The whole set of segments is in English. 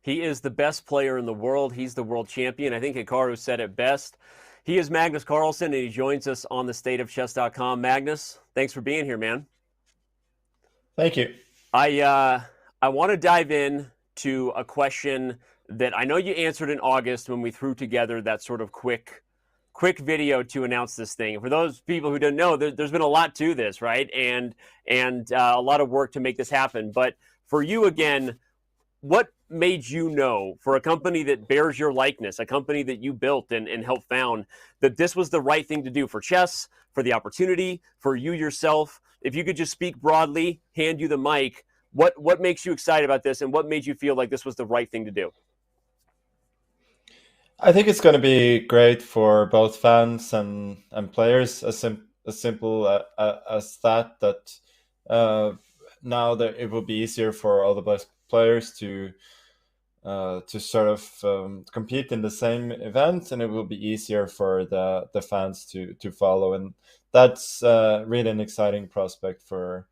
He is the best player in the world. He's the world champion. I think Hikaru said it best. He is Magnus Carlsen, and he joins us on the stateofchess.com. Magnus, thanks for being here, man. Thank you. I uh, I want to dive in to a question that I know you answered in August when we threw together that sort of quick video to announce this thing. For those people who don't know, there's been a lot to this, right? And a lot of work to make this happen. But for you again, what made you know, for a company that bears your likeness, a company that you built and helped found, that this was the right thing to do for chess, for the opportunity, for you yourself? If you could just speak broadly, hand you the mic, what makes you excited about this, and what made you feel like this was the right thing to do? I think it's going to be great for both fans and players. As simple as that. That uh, now that it will be easier for all the best players to sort of compete in the same event, and it will be easier for the fans to follow. And that's really an exciting prospect for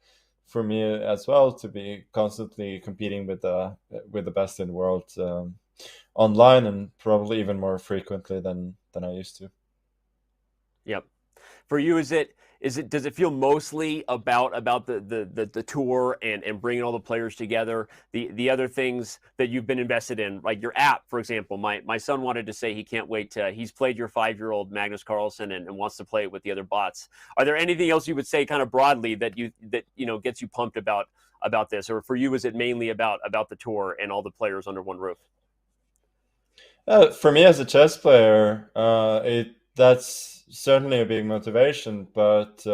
me as well, to be constantly competing with the best in the world. Online, and probably even more frequently than I used to. Yep. For you, is it does it feel mostly about the tour and bringing all the players together, the other things that you've been invested in, like your app, for example? My son wanted to say he can't wait to, he's played your 5-year-old Magnus Carlsen and wants to play it with the other bots. Are there anything else you would say kind of broadly that gets you pumped about this? Or for you, is it mainly about the tour and all the players under one roof? For me as a chess player, it that's certainly a big motivation. But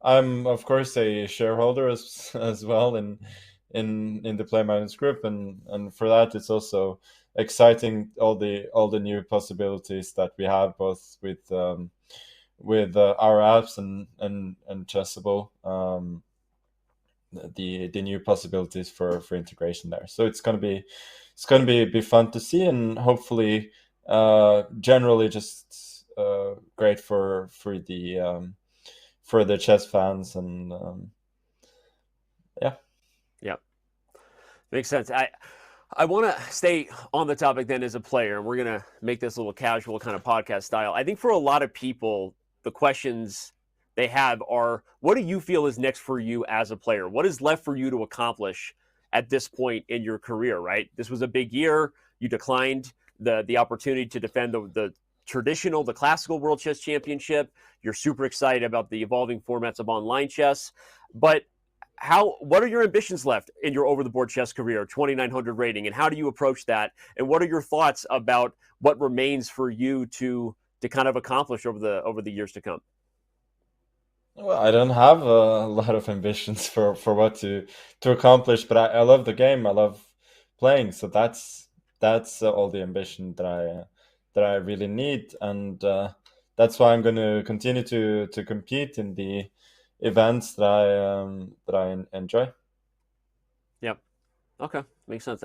I'm of course a shareholder as well in the Play Magnus Group, and for that it's also exciting, all the new possibilities that we have, both with our apps and Chessable. The new possibilities for integration there. So it's gonna be fun to see, and hopefully generally just great for the chess fans, and yeah. Yeah, makes sense. I want to stay on the topic then as a player, and we're going to make this a little casual kind of podcast style. I think for a lot of people, the questions they have are, what do you feel is next for you as a player? What is left for you to accomplish at this point in your career, right? This was a big year. You declined the opportunity to defend the traditional, the classical World Chess Championship. You're super excited about the evolving formats of online chess. But what are your ambitions left in your over the board chess career, 2900 rating, and how do you approach that, and what are your thoughts about what remains for you to kind of accomplish over the years to come? Well, I don't have a lot of ambitions for what to accomplish, but I love the game. I love playing, so that's all the ambition that I really need, and that's why I'm going to continue to compete in the events that I enjoy. Yep. Okay, makes sense.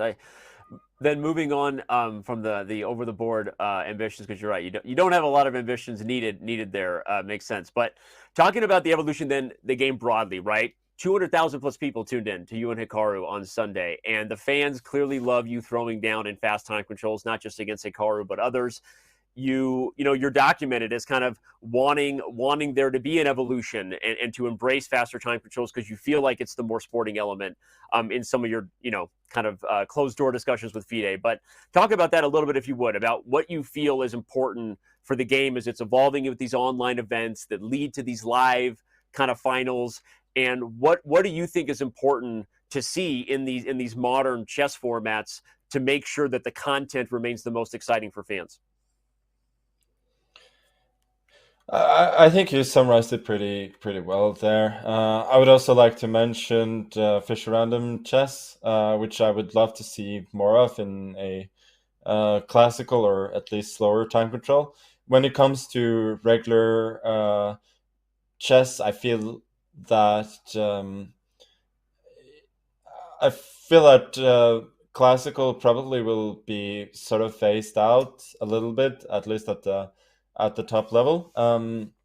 Then moving on from the over the board ambitions, because you're right, you don't have a lot of ambitions needed there. Makes sense. But talking about the evolution, then the game broadly, right? 200,000 plus people tuned in to you and Hikaru on Sunday, and the fans clearly love you throwing down in fast time controls, not just against Hikaru but others. You're documented as kind of wanting there to be an evolution and to embrace faster time controls because you feel like it's the more sporting element in some of your kind of closed door discussions with FIDE. But talk about that a little bit, if you would, about what you feel is important for the game as it's evolving with these online events that lead to these live kind of finals, and what do you think is important to see in these modern chess formats to make sure that the content remains the most exciting for fans? I think you summarized it pretty well there. I would also like to mention Fisher Random Chess, which I would love to see more of in a classical or at least slower time control. When it comes to regular chess, that I feel that classical probably will be sort of phased out a little bit, at least at the top level.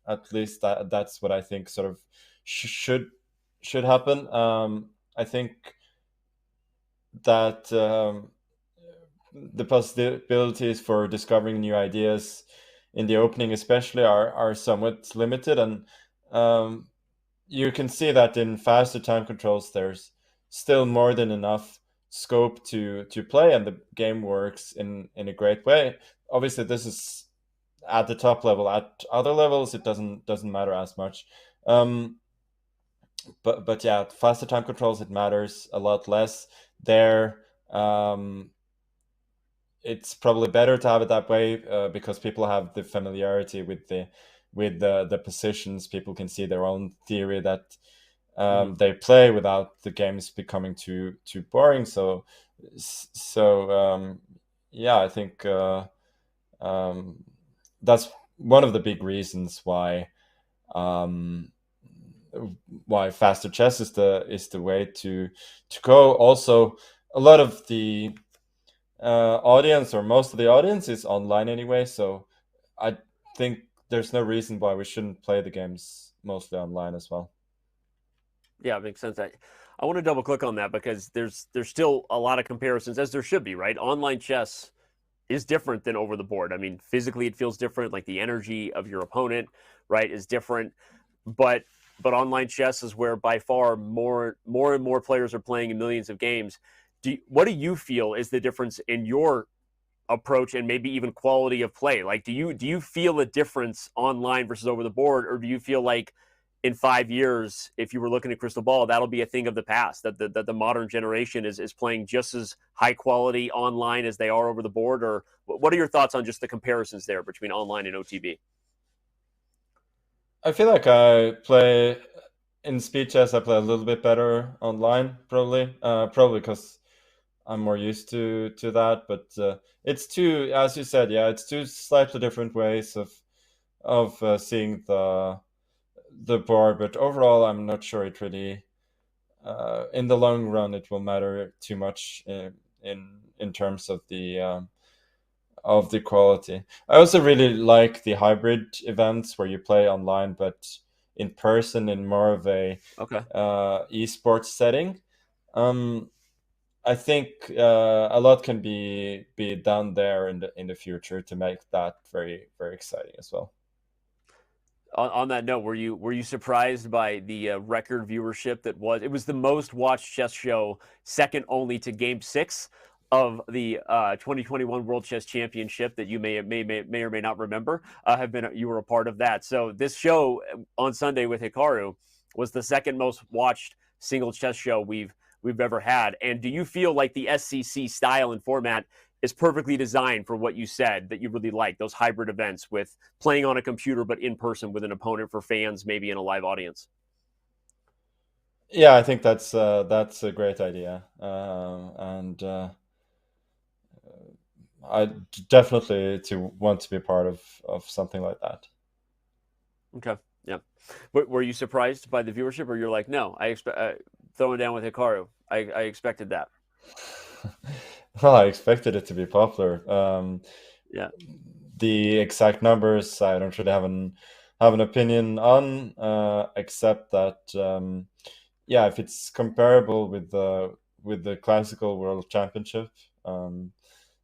At least that's what I think sort of should happen. I think that the possibilities for discovering new ideas in the opening, especially, are somewhat limited, and um, you can see that in faster time controls, there's still more than enough scope to play, and the game works in a great way. Obviously, this is at the top level. At other levels, it doesn't matter as much. Um, but yeah, faster time controls, it matters a lot less there. Um, it's probably better to have it that way, because people have the familiarity with the positions. People can see their own theory that Mhm. they play without the games becoming too boring. So yeah, I think um, that's one of the big reasons um, why faster chess is the way to go. Also, a lot of the audience, or most of the audience, is online anyway, so I think there's no reason why we shouldn't play the games mostly online as well. Yeah, it makes sense. I want to double click on that because there's still a lot of comparisons, as there should be, right? Online chess is different than over the board. I mean, physically it feels different, like the energy of your opponent, right, is different. But online chess is where by far more and more players are playing in millions of games. What do you feel is the difference in your approach and maybe even quality of play? Like, do you feel a difference online versus over the board, or do you feel like in 5 years, if you were looking at crystal ball, that'll be a thing of the past, that the modern generation is playing just as high quality online as they are over the board? Or what are your thoughts on just the comparisons there between online and OTB? I feel like I play in speed chess. I play a little bit better online, probably because I'm more used to that. But it's two, as you said, yeah, it's two slightly different ways of seeing the board. But overall, I'm not sure it really, in the long run, it will matter too much in terms of the quality. I also really like the hybrid events where you play online but in person, in more of a Okay. esports setting. Um, I think a lot can be done there in the future to make that very very exciting as well. On that note, were you surprised by the record viewership that was? It was the most watched chess show, second only to Game Six of the 2021 World Chess Championship that you may or may not remember. Have been You were a part of that. So this show on Sunday with Hikaru was the second most watched single chess show we've ever had. And do you feel like the SCC style and format is perfectly designed for what you said that you really like, those hybrid events with playing on a computer but in person with an opponent for fans, maybe in a live audience? Yeah, I think that's a great idea, and I definitely to want to be part of something like that. Okay, yeah. Were you surprised by the viewership, or you're like, no, I expect throwing down with Hikaru, I expected that? Well, I expected it to be popular. Yeah, The exact numbers I don't really have an opinion on, except that yeah, if it's comparable with the classical world championship, um,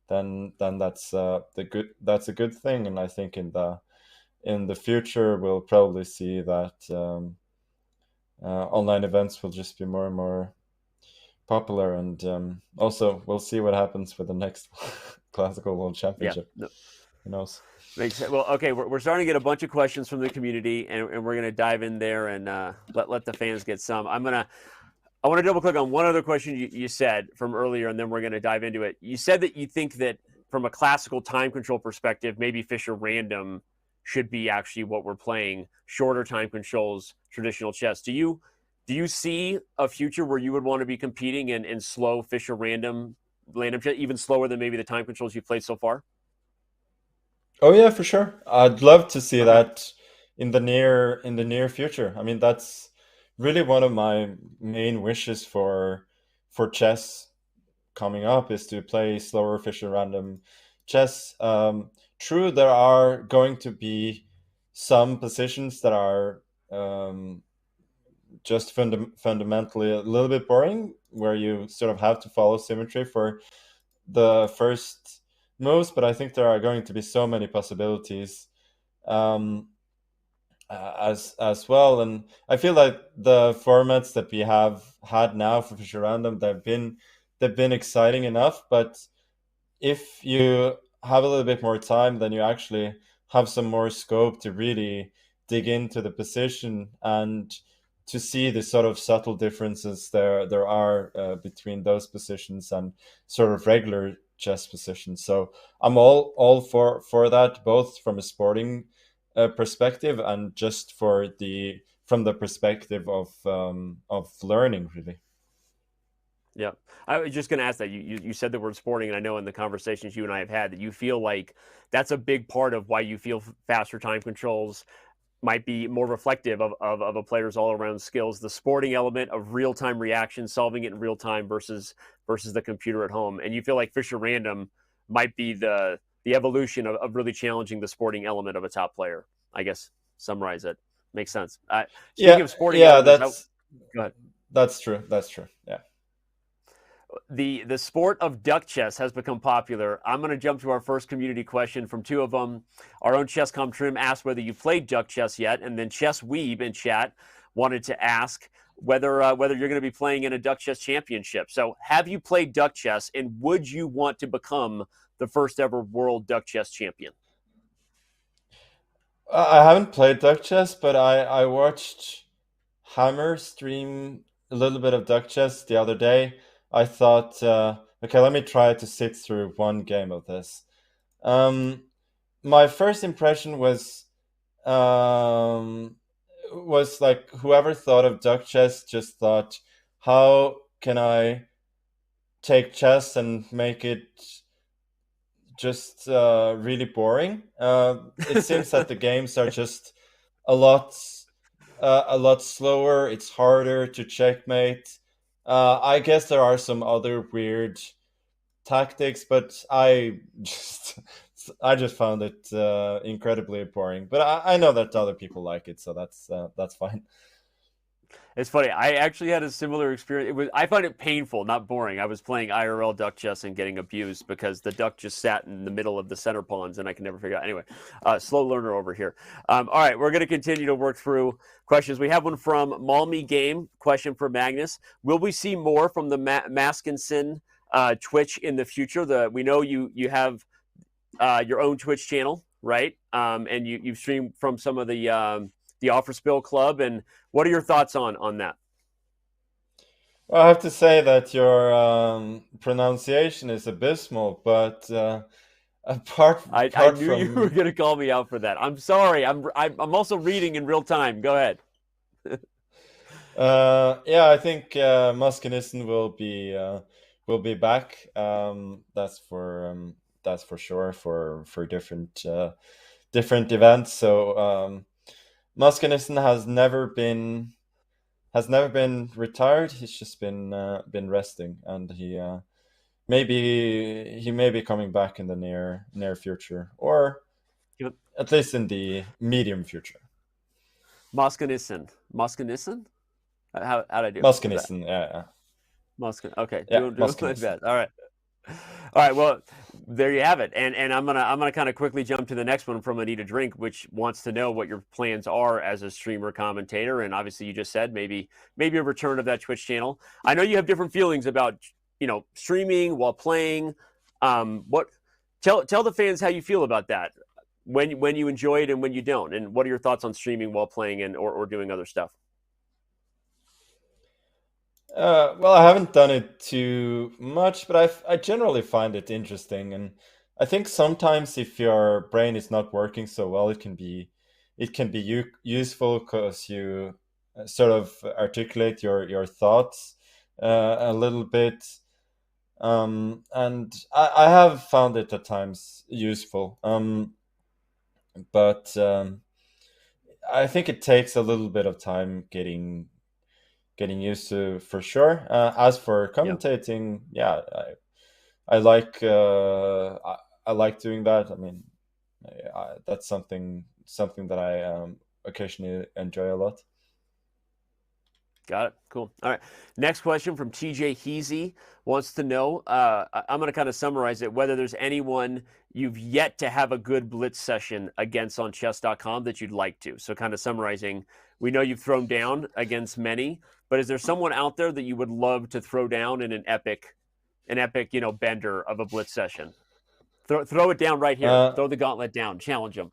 then that's a good thing, and I think in the future we'll probably see that online events will just be more and more popular, and also we'll see what happens with the next classical world yeah. championship. No, Who knows? makes sense. Well, okay, we're starting to get a bunch of questions from the community, and we're gonna dive in there and let the fans get some. I want to double click on one other question you said from earlier, and then we're going to dive into it. You said that you think that from a classical time control perspective, maybe Fischer random should be actually what we're playing, shorter time controls, traditional chess. Do you see a future where you would want to be competing in slow Fischer random chess, even slower than maybe the time controls you've played so far? Oh yeah, for sure. I'd love to see Okay. that in the near future. I mean, that's really one of my main wishes for chess coming up, is to play slower Fisher random chess. True, there are going to be some positions that are um, just fundamentally a little bit boring, where you sort of have to follow symmetry for the first moves, but I think there are going to be so many possibilities. Um, as well. And I feel like the formats that we have had now for Fisher Random, they've been exciting enough. But if you have a little bit more time, then you actually have some more scope to really dig into the position and to see the sort of subtle differences there are between those positions and sort of regular chess positions. So I'm all for that, both from a sporting perspective and just from the perspective of learning, really. Yeah, I was just going to ask that. You said the word sporting, and I know in the conversations you and I have had that you feel like that's a big part of why you feel faster time controls might be more reflective of a player's all around skills. The sporting element of real time reaction, solving it in real time versus the computer at home, and you feel like Fisher Random might be the evolution of really challenging the sporting element of a top player. I guess summarize it. Makes sense. Speaking Yeah, of sporting yeah, elements, go ahead. that's true. That's true. Yeah. The sport of duck chess has become popular. I'm going to jump to our first community question from two of them. Our own Chesscom Trim asked whether you played duck chess yet, and then Chess Weeb in chat wanted to ask whether you're going to be playing in a duck chess championship. So, have you played duck chess, and would you want to become the first ever world duck chess champion? I haven't played duck chess, but I watched Hammer stream a little bit of duck chess the other day. I thought, okay, let me try to sit through one game of this. Um, my first impression um, was like whoever thought of duck chess just thought, how can I take chess and make it just really boring? It seems that the games are just a lot a lot slower. It's harder to checkmate. I guess there are some other weird tactics, but I just found it incredibly boring. But I know that other people like it, so that's fine. It's funny. I actually had a similar experience. I find it painful, not boring. I was playing IRL duck chess and getting abused because the duck just sat in the middle of the center pawns, and I can never figure out. Anyway, slow learner over here. All right, we're going to continue to work through questions. We have one from Malmy Game. Question for Magnus: will we see more from the Maskinson Twitch in the future? We know you have your own Twitch channel, right? And you stream from some of the Offer Spill Club. And what are your thoughts on that? Well, I have to say that your pronunciation is abysmal, but apart I apart knew you were from going to call me out for that. I'm sorry. I'm also reading in real time. Go ahead. yeah, I think Muskinissen will be back. That's for sure for different events. So Muskinissen has never been retired. He's just been resting, and he may be coming back in the near future, or at least in the medium future. Moskinissen. How'd I do with that? Muskinissen, yeah, Moskin. Okay, yeah, doing my Muskinissen. best. All right. All right, well, there you have it, and I'm gonna kind of quickly jump to the next one from Anita Drink, which wants to know what your plans are as a streamer commentator, and obviously you just said maybe a return of that Twitch channel. I know you have different feelings about streaming while playing. What tell the fans how you feel about that when you enjoy it and when you don't, and what are your thoughts on streaming while playing and or doing other stuff? Well, I haven't done it too much, but I generally find it interesting, and I think sometimes if your brain is not working so well, it can be useful because you sort of articulate your thoughts a little bit, and I have found it at times useful, but I think it takes a little bit of time getting used to, for sure. As for Yeah. commentating, yeah, I like doing that. I mean, that's something that I occasionally enjoy a lot. Got it. Cool. All right. Next question from TJ Heasy wants to know, I'm going to kind of summarize it, whether there's anyone you've yet to have a good blitz session against on chess.com that you'd like to. So kind of summarizing, we know you've thrown down against many, but is there someone out there that you would love to throw down in an epic, bender of a blitz session? Throw it down right here. Throw the gauntlet down. Challenge them.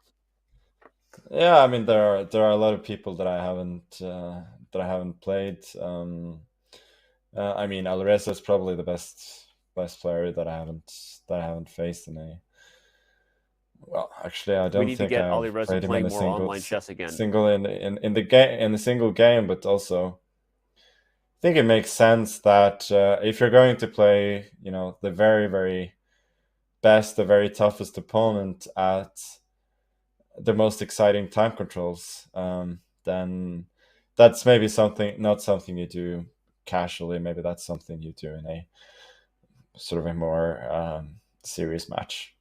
Yeah, I mean there are a lot of people that I haven't played. I mean, Alireza is probably the best player that I haven't faced in a. Well, actually, I We don't need to think get I've Alireza played him in playing a more online chess again. single in the game in a single game, but also I think it makes sense that if you're going to play, the very very best, the very toughest opponent at the most exciting time controls, then that's maybe not something you do casually. Maybe that's something you do in a sort of a more serious match.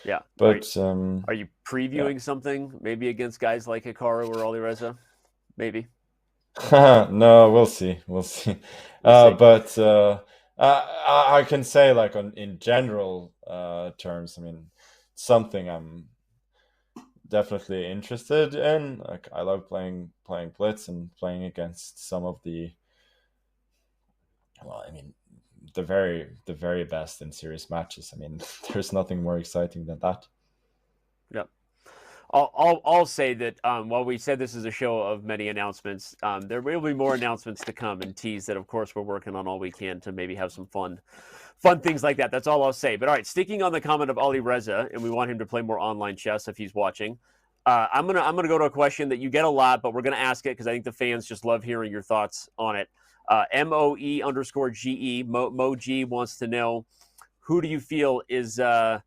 Yeah. But Are you previewing something maybe against guys like Hikaru or Alireza? Maybe. no, we'll see. We'll see. But I can say, like, in general terms, I mean, something I'm definitely interested in. Like, I love playing blitz and playing against some of the, well, I mean, the very best in serious matches. I mean, there's nothing more exciting than that. Yep. I'll say that while we said this is a show of many announcements, there will be more announcements to come and tease that, of course, we're working on all we can to maybe have some fun things like that. That's all I'll say. But all right, sticking on the comment of Alireza, and we want him to play more online chess if he's watching. I'm gonna go to a question that you get a lot, but we're gonna ask it because I think the fans just love hearing your thoughts on it. MOE_GE Mo wants to know, who do you feel is the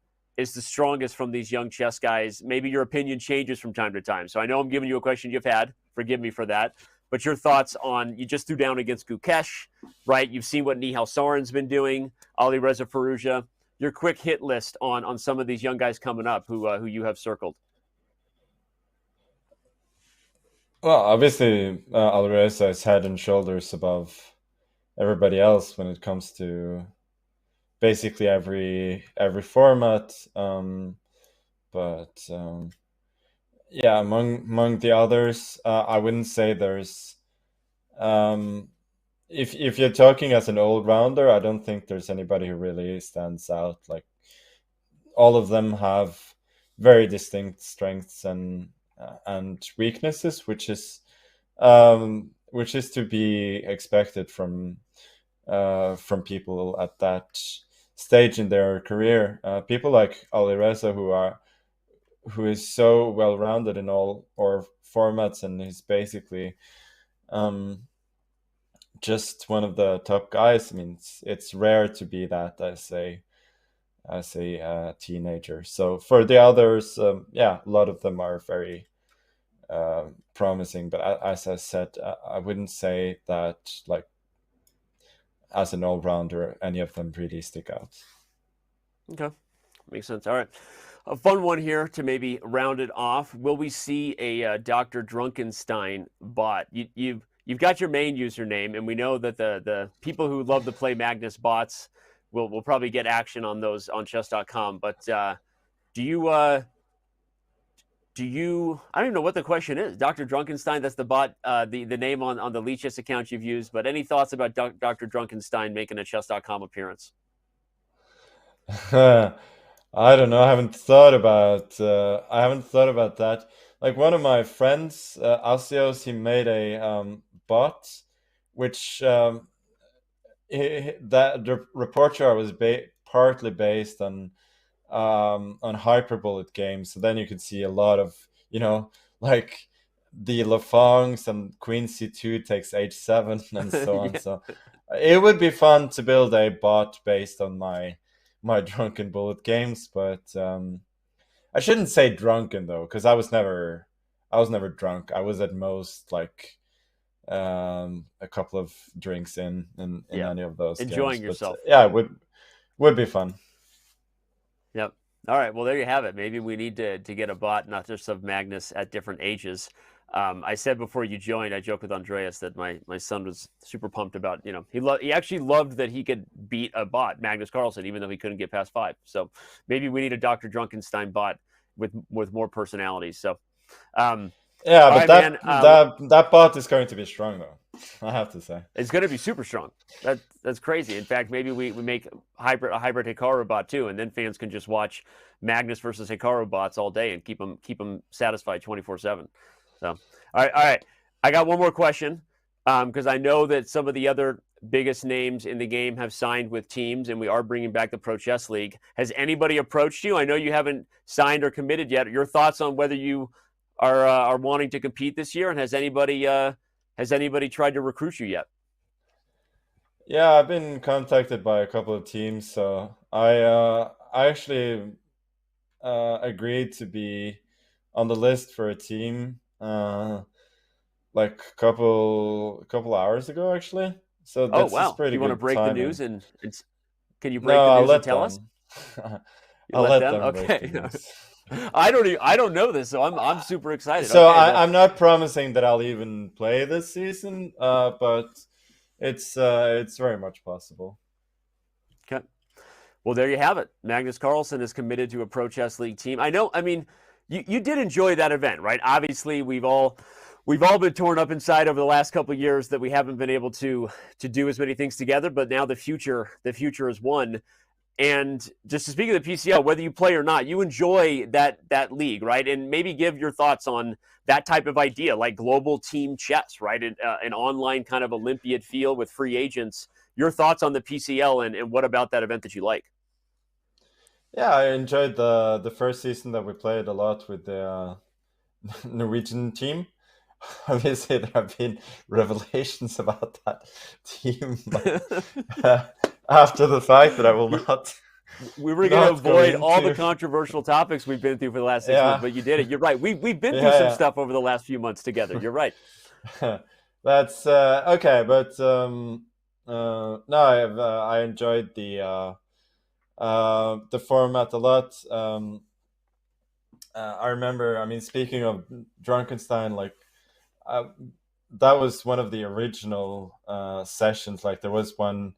strongest from these young chess guys? Maybe your opinion changes from time to time. So I know I'm giving you a question you've had. Forgive me for that. But your thoughts on, you just threw down against Gukesh, right? You've seen what Nihal Sarin's been doing, Alireza Firouzja. Your quick hit list on some of these young guys coming up who you have circled. Well, obviously, Alireza is head and shoulders above everybody else when it comes to basically every format. But yeah, among the others, I wouldn't say there's. If you're talking as an all rounder, I don't think there's anybody who really stands out. Like, all of them have very distinct strengths and weaknesses, which is to be expected from people at that stage in their career. People like Alireza, who is so well rounded in all or formats, and he's basically just one of the top guys. I mean, it's rare to be that as a teenager. So for the others, yeah, a lot of them are very promising. But as I said, I wouldn't say that, like, as an all-rounder, any of them really stick out. Okay, makes sense. All right, a fun one here to maybe round it off. Will we see a Dr. Drunkenstein bot? You've got your main username, and we know that the people who love to play Magnus bots will probably get action on those on chess.com. But do you I don't even know what the question is. Dr. Drunkenstein, that's the bot, the name on the Lee Chess account you've used. But any thoughts about Dr. Drunkenstein making a chess.com appearance? I don't know. I haven't thought about that. Like, one of my friends, Asios, he made a bot, which that the report jar was partly based on hyperbullet games. So then you could see a lot of, like, the Lafongs and Queen C2 takes H7 and so on. Yeah. So it would be fun to build a bot based on my drunken bullet games, but I shouldn't say drunken though, because I was never drunk. I was at most like a couple of drinks in Yeah. any of those Enjoying games. yourself. But yeah, it would be fun. Yep. All right. Well, there you have it. Maybe we need to get a bot, not just of Magnus at different ages. I said before you joined, I joked with Andreas that my son was super pumped about, he actually loved that he could beat a bot, Magnus Carlsen, even though he couldn't get past 5. So maybe we need a Dr. Drunkenstein bot with more personalities. So Yeah, all but right, man. that bot is going to be strong though. I have to say It's going to be super strong. That's crazy. In fact, maybe we make a hybrid Hikaru bot too, and then fans can just watch Magnus versus Hikaru bots all day and keep them satisfied 24/7. So, all right. I got one more question because I know that some of the other biggest names in the game have signed with teams, and we are bringing back the Pro Chess League. Has anybody approached you? I know you haven't signed or committed yet. Your thoughts on whether you are wanting to compete this year, and has anybody tried to recruit you yet? yeah, I've been contacted by a couple of teams, so I actually agreed to be on the list for a team like a couple hours ago actually. So Oh that's just wow! Do pretty you want to good break the news timing. and can you break No, the I'll news and let tell us? them. You I'll let let them? them break the Okay. news. I don't know this, so I'm super excited. So Okay, well, I'm not promising that I'll even play this season, but it's very much possible. okay. Well, there you have it. Magnus Carlsen is committed to a Pro Chess League team. I know. I mean, you did enjoy that event, right? Obviously, we've all been torn up inside over the last couple of years that we haven't been able to do as many things together. But now the future is one. And just to speak of the PCL, whether you play or not, you enjoy that league, right? And maybe give your thoughts on that type of idea, like global team chess, right? An online kind of Olympiad feel with free agents. Your thoughts on the PCL and what about that event that you like? Yeah, I enjoyed the first season that we played a lot with the Norwegian team. Obviously, there have been revelations about that team, like after the fact that I will we, not we were going to not go avoid all the into. controversial topics we've been through for the last 6 months, Yeah, but you did it. You're right. We've been through some yeah, stuff over the last few months together. You're right. yeah. That's okay, but no, I enjoyed the format a lot. I remember. I mean, speaking of Drunkenstein, like uh, that was one of the original sessions. Like there was one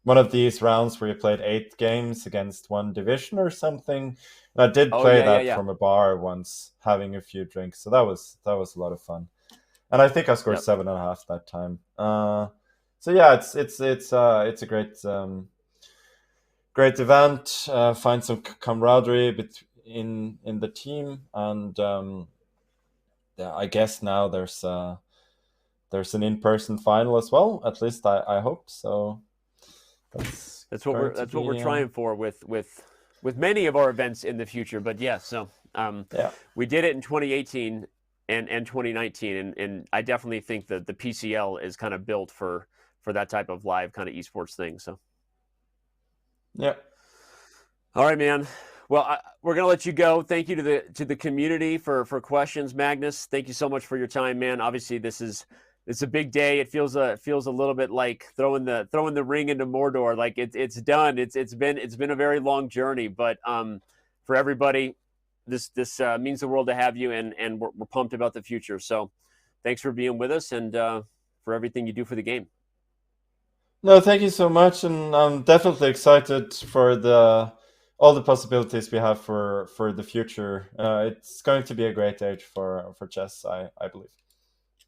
of these rounds where you played 8 games against one division or something. And I did Oh play yeah, yeah, that yeah. from a bar once, having a few drinks. So that was a lot of fun. And I think I scored Yep. 7.5 that time. So yeah, it's a great event. Find some camaraderie in the team, and yeah, I guess now there's an in-person final as well. At least I hope so. That's That's what going we're to that's what we're be trying for with many of our events in the future. But yeah, so yeah. we did it in 2018 and 2019, and I definitely think that the PCL is kind of built for that type of live kind of esports thing. So Yeah. all right, man. Well, we're gonna let you go. Thank you to the community for questions, Magnus. Thank you so much for your time, man. Obviously, it's a big day. It feels a little bit like throwing the ring into Mordor. Like it's done. It's been a very long journey, but for everybody, this means the world to have you, and we're pumped about the future. So, thanks for being with us and for everything you do for the game. No, thank you so much, and I'm definitely excited for the all the possibilities we have for the future. It's going to be a great age for chess, I believe.